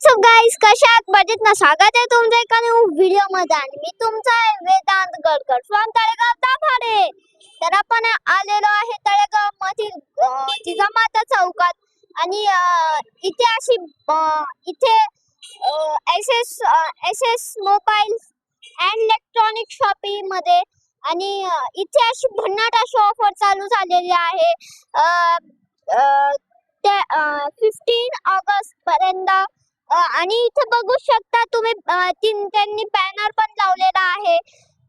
WhatsApp guys, कशा आहात? मजेत ना? स्वागत आहे तुमचं एका न्यू व्हिडिओ मध्ये आणि मी तुमचा आहे वेदांत गडकर फ्रॉम तळेगाव दाभाडे. तर आपण आलेलो आहे तळेगाव मधील जिजामाता चौकात आणि इथे अशी इथे S mobile and electronic shopping मध्ये आणि इथे अशी भन्नाट अशी ऑफर चालू झालेली आहे. 15 ऑगस्ट पर्यंत आणि इथे बघू शकता तुम्ही त्यांनी बॅनर पण लावलेला आहे.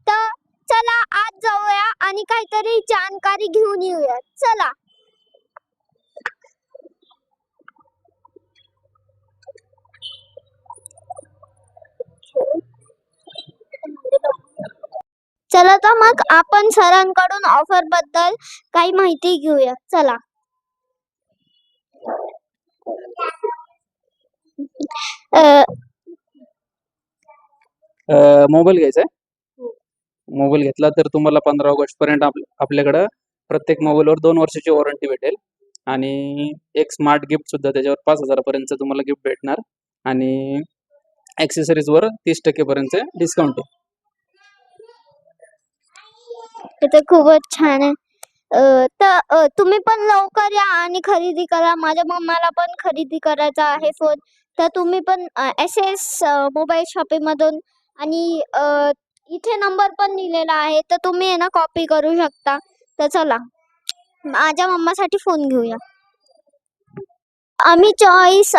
तर चला आज जाऊया आणि काहीतरी जानकारी घेऊन येऊया. चला. चला तर मग आपण सरांकडून ऑफर बद्दल काही माहिती घेऊया. चला. मोबाईल घ्यायचा आहे. मोबाईल घेतला तर तुम्हाला 15 ऑगस्ट पर्यंत आपल्याकडं प्रत्येक मोबाईलवर 2 वर्षाची वॉरंटी भेटेल आणि एक स्मार्ट गिफ्ट सुद्धा त्याच्यावर 5,000 पर्यंत तुम्हाला गिफ्ट भेटणार आणि ॲक्सेसरीजवर 30% पर्यंत डिस्काउंट आहे. ते खूपच छान आहे. तर तुम्ही पण लवकर या आणि खरेदी करा. माझ्या मम्माला पण खरेदी करायचा आहे फोन. तर तुम्ही पण एस मोबाईल शॉपिंग मधून आणि इथे नंबर पण लिहिलेला आहे तर तुम्ही आहे ना कॉपी करू शकता. तर चला माझ्या मम्मासाठी फोन घेऊया. आम्ही चॉईस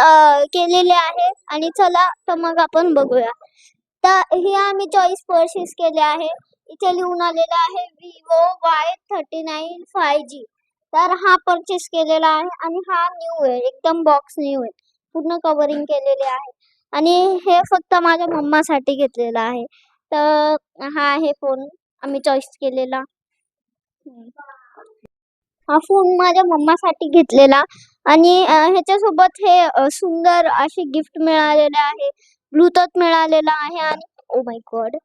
केलेले आहे आणि चला तर मग आपण बघूया. तर हे आम्ही चॉईस परचेस केले आहे. इथे लिहून आलेला आहे Vivo Y39 5G. तर हा परचेस केलेला आहे आणि हा न्यू आहे, एकदम बॉक्स न्यू आहे, पूर्ण कव्हरिंग केलेले आहे आणि हे फक्त माझ्या मम्मासाठी घेतलेला आहे. तर हा आहे फोन आम्ही चॉईस केलेला. हा फोन माझ्या मम्मासाठी घेतलेला आणि ह्याच्यासोबत हे सुंदर असे गिफ्ट मिळालेले आहे. ब्लूटूथ मिळालेला आहे आणि ओ माय गॉड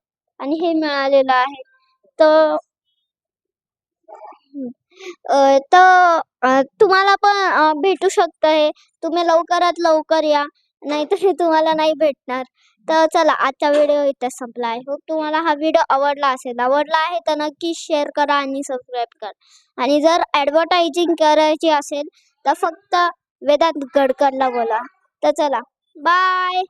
आणि हे मिळालेलं आहे. तर तुम्हाला पण भेटू शकतं हे. तुम्ही लवकरात लवकर या, नाहीतर हे तुम्हाला नाही भेटणार. तर चला आजचा व्हिडिओ इथेच संपला आहे. होप तुम्हाला हा व्हिडिओ आवडला असेल. आवडला आहे तर नक्की शेअर करा आणि सबस्क्राईब करा आणि जर ॲडव्हर्टायझिंग करायची असेल तर फक्त वेदांत गडकरला बोला. तर चला बाय.